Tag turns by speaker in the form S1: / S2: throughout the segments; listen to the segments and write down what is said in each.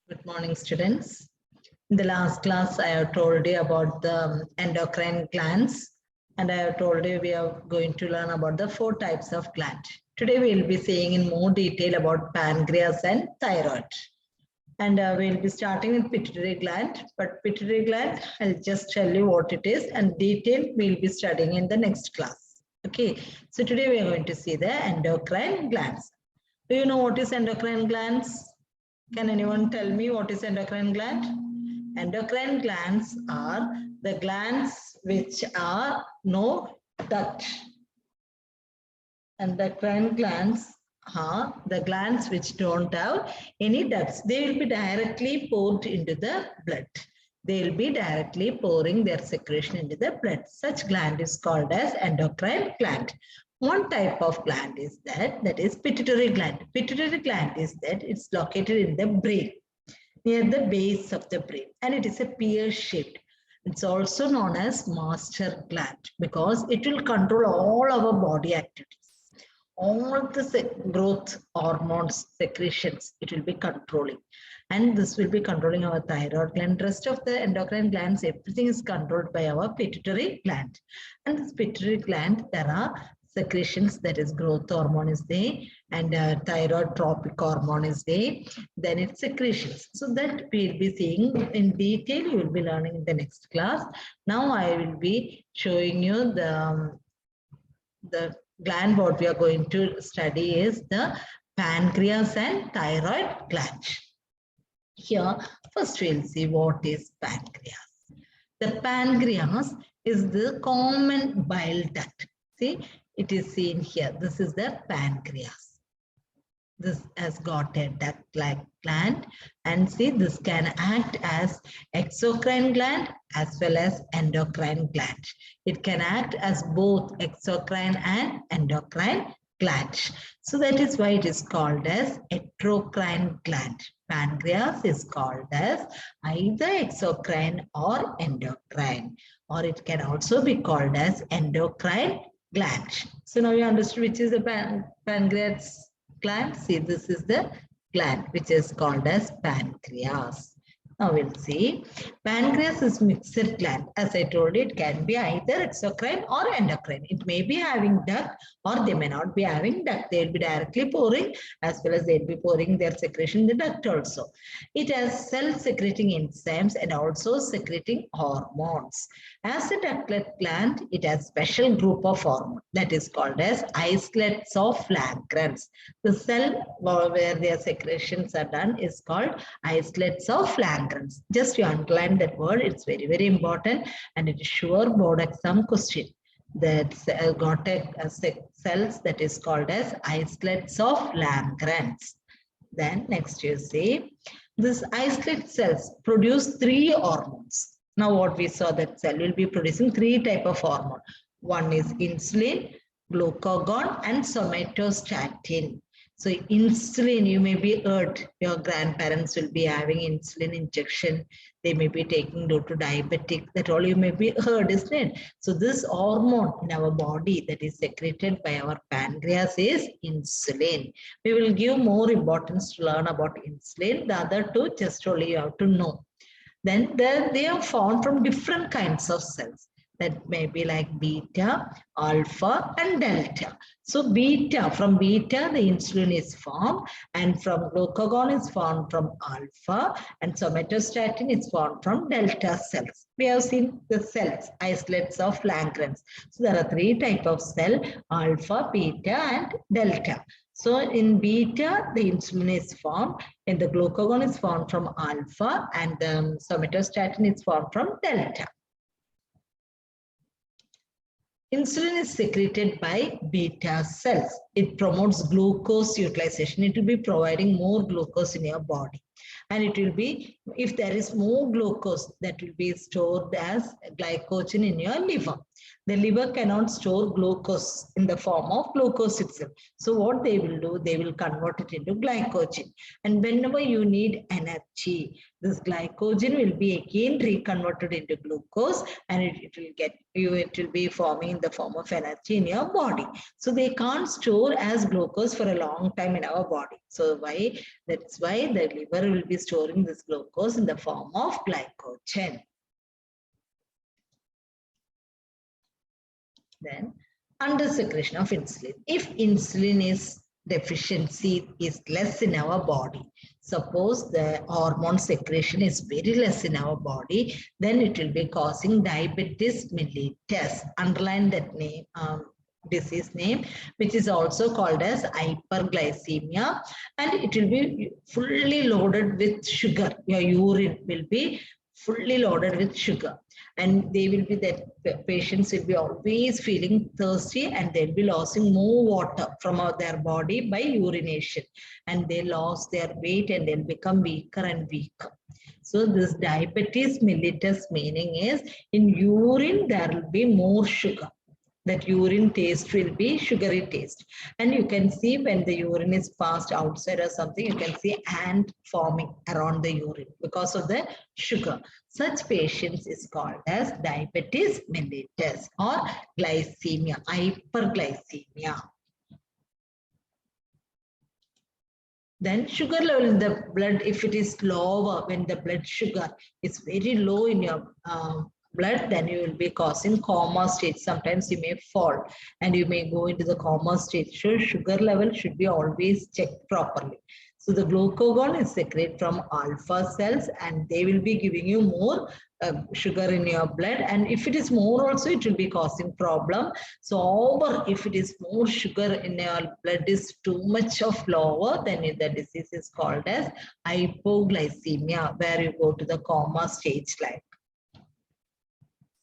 S1: Good morning, students. In the last class, I have told you about the endocrine glands, and I have told you we are going to learn about the 4 types of gland. Today, we will be seeing in more detail about pancreas and thyroid. And we'll be starting with pituitary gland, but pituitary gland, I'll just tell you what it is, and detail we'll be studying in the next class. Okay, so today we are going to see the endocrine glands. Do you know what is endocrine glands? Can anyone tell me what is endocrine gland? Endocrine glands are the glands which are no duct. Endocrine glands are the glands which don't have any ducts. They will be directly poured into the blood. They will be directly pouring their secretion into the blood. Such gland is called as endocrine gland. One type of gland is that is pituitary gland. Pituitary gland is that it's located in the brain, near the base of the brain, and it is a pear-shaped. It's also known as master gland because it will control all our body activities. All the growth hormones, secretions, it will be controlling. And this will be controlling our thyroid gland. Rest of the endocrine glands, everything is controlled by our pituitary gland. And this pituitary gland, there are secretions, that is growth hormone is there, and thyroid tropic hormone is there, then it's secretions. So that we'll be seeing in detail, you will be learning in the next class. Now I will be showing you the gland. What we are going to study is the pancreas and thyroid gland. Here, first we'll see what is pancreas. The pancreas is the common bile duct. See, it is seen here. This is the pancreas. This has got a duct-like gland, and see, this can act as exocrine gland as well as endocrine gland. It can act as both exocrine and endocrine gland. So that is why it is called as heterocrine gland. Pancreas is called as either exocrine or endocrine, or it can also be called as endocrine gland. So now you understood which is the pancreas gland. See, this is the gland which is called as pancreas. Now we'll see. Pancreas is mixed gland. As I told you, it can be either exocrine or endocrine. It may be having duct or they may not be having duct. They'll be directly pouring as well as they'll be pouring their secretion in the duct also. It has self-secreting enzymes and also secreting hormones. As a ductlet gland, it has special group of hormone that is called as islets of Langerhans. The cell where their secretions are done is called islets of Langerhans. Just you underline that word, it's very, very important, and it is sure board exam question. That's got a cells that is called as islets of Langerhans. Then next you see, this islet cells produce 3 hormones. Now what we saw, that cell will be producing 3 type of hormone. One is insulin, glucagon, and somatostatin. So insulin, you may be heard, your grandparents will be having insulin injection. They may be taking due to diabetic, that all you may be heard, isn't it? So this hormone in our body that is secreted by our pancreas is insulin. We will give more importance to learn about insulin. The other 2, just only you have to know. Then they are found from different kinds of cells. That may be like beta, alpha, and delta. So beta, from beta, the insulin is formed, and from glucagon is formed from alpha, and somatostatin is formed from delta cells. We have seen the cells, islets of Langerhans. So there are 3 types of cell, alpha, beta, and delta. So in beta, the insulin is formed, and the glucagon is formed from alpha, and the somatostatin is formed from delta. Insulin is secreted by beta cells. It promotes glucose utilization. It will be providing more glucose in your body. And it will be, if there is more glucose, that will be stored as glycogen in your liver. The liver cannot store glucose in the form of glucose itself. So what they will do, they will convert it into glycogen. And whenever you need energy, this glycogen will be again reconverted into glucose, and it will be forming in the form of energy in your body. So they can't store as glucose for a long time in our body. So that's why the liver liver will be storing this glucose in the form of glycogen. Then under secretion of insulin. If insulin is deficiency is less in our body, suppose the hormone secretion is very less in our body, then it will be causing diabetes mellitus. Underline that name, disease name, which is also called as hyperglycemia, and it will be fully loaded with sugar. Your urine will be fully loaded with sugar, and they will be that patients will be always feeling thirsty, and they'll be losing more water from their body by urination, and they lost their weight and they'll become weaker and weaker. So this diabetes mellitus meaning is in urine there will be more sugar. That urine taste will be sugary taste, and you can see when the urine is passed outside or something, you can see ant forming around the urine because of the sugar. Such patients is called as diabetes mellitus or glycemia, hyperglycemia. Then sugar level in the blood, if it is lower, when the blood sugar is very low in your blood, then you will be causing coma state. Sometimes you may fall and you may go into the coma state. So sugar level should be always checked properly. So the glucagon is secreted from alpha cells, and they will be giving you more sugar in your blood. And if it is more also, it will be causing problem. So over, if it is more sugar in your blood is too much of lower, then the disease is called as hypoglycemia, where you go to the coma stage like.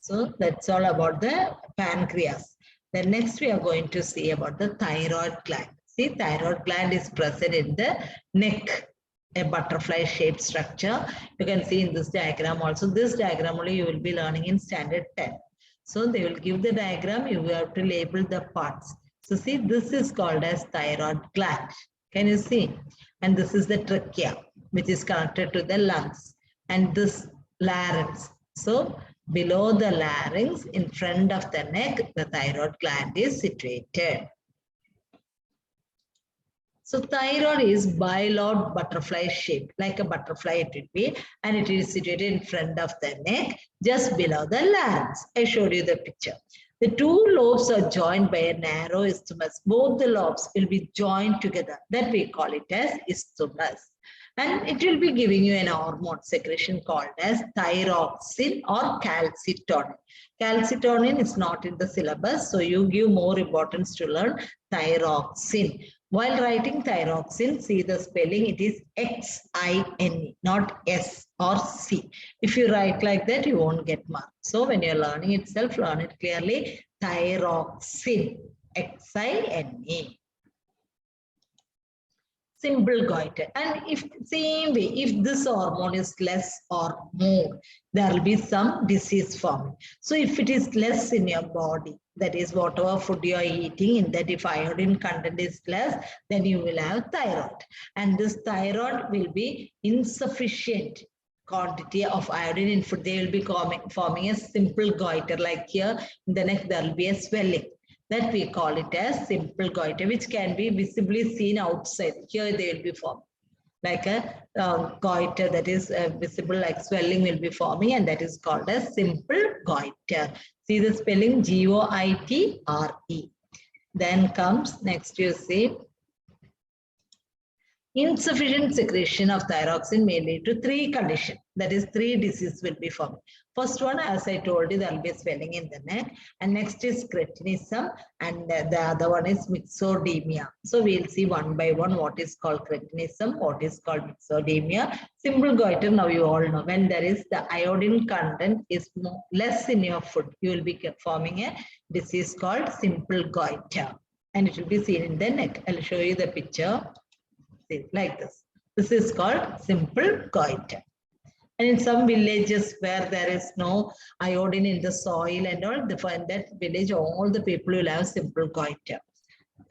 S1: So that's all about the pancreas. Then next we are going to see about the thyroid gland. See, thyroid gland is present in the neck, a butterfly shaped structure. You can see in this diagram also. This diagram only you will be learning in standard 10. So they will give the diagram, you have to label the parts. So see, this is called as thyroid gland. Can you see? And this is the trachea, which is connected to the lungs. And this larynx. So below the larynx, in front of the neck, the thyroid gland is situated. So thyroid is bilobed butterfly shape, like a butterfly it would be, and it is situated in front of the neck, just below the larynx. I showed you the picture. The two lobes are joined by a narrow isthmus. Both the lobes will be joined together. That we call it as isthmus. And it will be giving you an hormone secretion called as thyroxine or calcitonin. Calcitonin is not in the syllabus, so you give more importance to learn thyroxine. While writing thyroxine, see the spelling, it is X-I-N-E, not S or C. If you write like that, you won't get marks. So when you're learning itself, learn it clearly, thyroxine, X-I-N-E. Simple goiter. And if same way, if this hormone is less or more, there will be some disease forming. So if it is less in your body, that is whatever food you are eating, in that if iodine content is less, then you will have thyroid. And this thyroid will be insufficient quantity of iodine in food. They will be forming a simple goiter, like here in the neck there will be a swelling. That we call it as simple goiter, which can be visibly seen outside. Here they will be forming like a goiter, that is visible, like swelling will be forming, and that is called as simple goiter. See the spelling, G-O-I-T-R-E. Then comes next, you see, insufficient secretion of thyroxine may lead to three conditions. That is, three diseases will be formed. First one, as I told you, there will be swelling in the neck. And next is cretinism. And the other one is myxodemia. So we'll see one by one what is called cretinism, what is called myxodemia. Simple goiter, now you all know. When there is the iodine content is less in your food, you will be forming a disease called simple goiter. And it will be seen in the neck. I'll show you the picture. Like this. This is called simple goiter. And in some villages where there is no iodine in the soil and all, in that village, all the people will have simple goiter.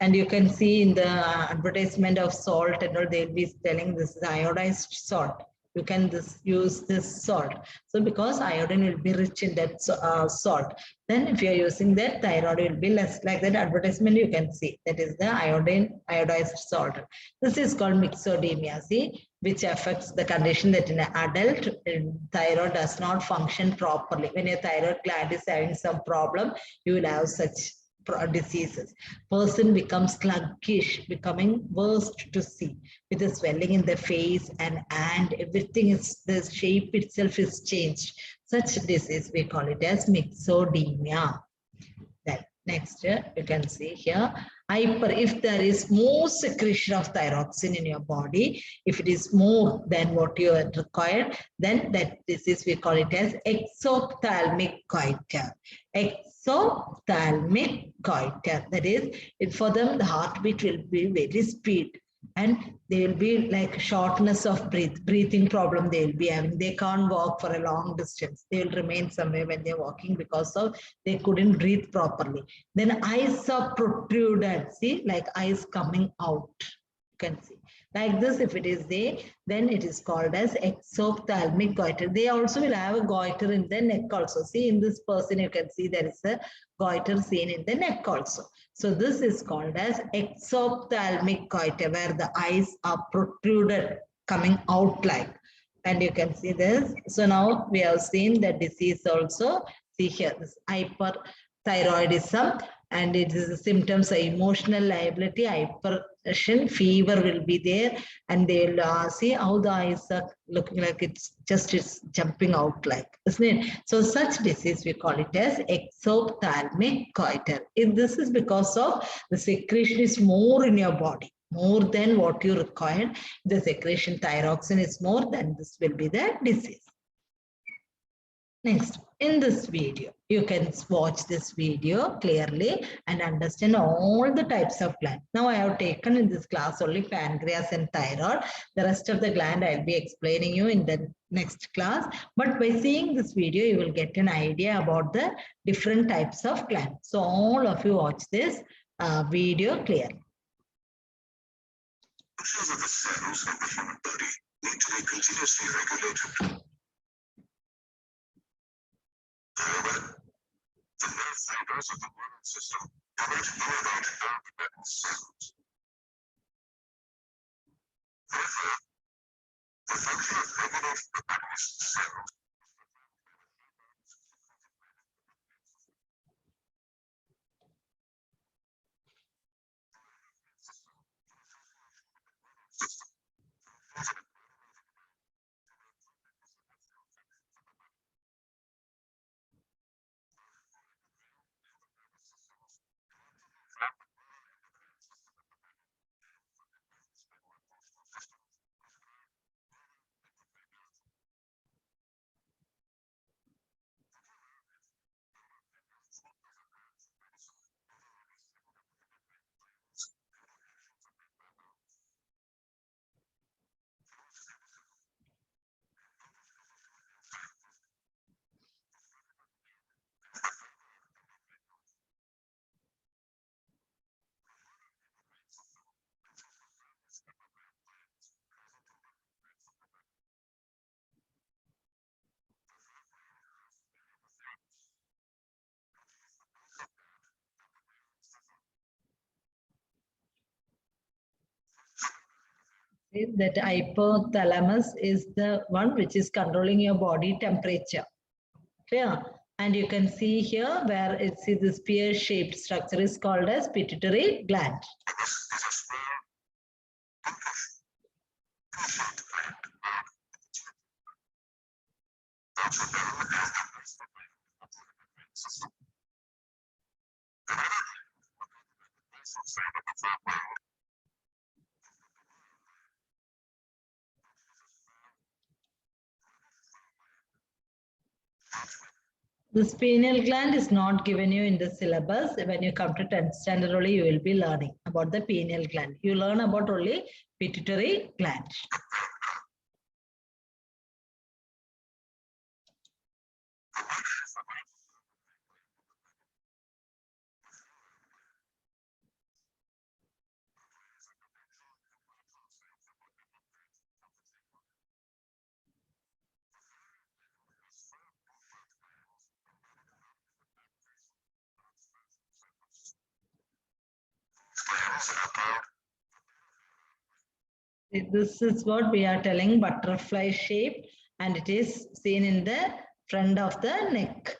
S1: And you can see in the advertisement of salt and all, they'll be telling this is iodized salt. you can use this salt. So because iodine will be rich in that salt, then if you are using that, thyroid will be less. Like that advertisement you can see, that is the iodized salt. This is called myxodemia, see, which affects the condition that in an adult, thyroid does not function properly. When your thyroid gland is having some problem, you will have such diseases. Person becomes sluggish, becoming worst to see, with the swelling in the face and everything is, the shape itself is changed. Such disease we call it as myxodemia. Then next, you can see here, hyper, if there is more secretion of thyroxine in your body, if it is more than what you are required, then that disease we call it as exophthalmic goiter. Exophthalmic goiter, that is, for them the heartbeat will be very speed, and they will be like shortness of breathing problem they will be having. They can't walk for a long distance. They will remain somewhere when they're walking because of they couldn't breathe properly. Then eyes are protruded, see, like eyes coming out. You can see. Like this, if it is there, then it is called as exophthalmic goiter. They also will have a goiter in the neck also. See, in this person, you can see there is a goiter seen in the neck also. So this is called as exophthalmic goiter, where the eyes are protruded, coming out like. And you can see this. So now we have seen the disease also. See here, this hyperthyroidism, and it is the symptoms of emotional liability, hypertension, fever will be there, and they'll see how the eyes are looking like it's jumping out like, isn't it? So such disease we call it as exophthalmic goiter. This is because of the secretion is more in your body, more than what you required. The secretion thyroxine is more, than this will be the disease. Next, in this video, you can watch this video clearly and understand all the types of gland. Now I have taken in this class only pancreas and thyroid. The rest of the gland I'll be explaining you in the next class. But by seeing this video, you will get an idea about the different types of gland. So all of you watch this video clearly.
S2: Functions of the cells of the human body need to be continuously regulated. However, the nerve fibers of the neural system do not know about nerve cells. Therefore, the function of regulating the body's cells
S1: that hypothalamus is the one which is controlling your body temperature. Clear? And you can see here where it's this pear-shaped structure is called as pituitary gland. The pineal gland is not given you in the syllabus. When you come to 10th standard only, you will be learning about the pineal gland. You learn about only pituitary gland. This is what we are telling, butterfly shape, and it is seen in the front of the neck.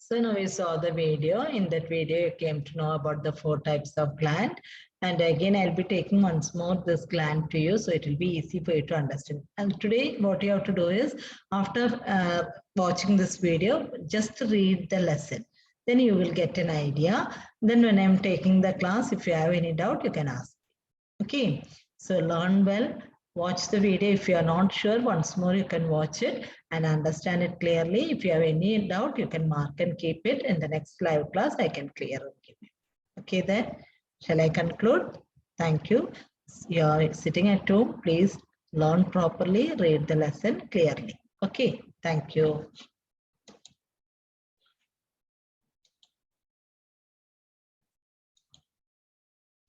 S1: So now we saw the video. In that video, you came to know about the 4 types of gland. And again, I'll be taking once more this gland to you, so it will be easy for you to understand. And today, what you have to do is, after watching this video, just read the lesson. Then you will get an idea. Then when I'm taking the class, if you have any doubt, you can ask. Okay, so learn well. Watch the video. If you are not sure, once more you can watch it and understand it clearly. If you have any doubt, you can mark and keep it. In the next live class, I can clear and give you. Okay, then, shall I conclude? Thank you. You are sitting at home. Please learn properly, read the lesson clearly. Okay, thank you.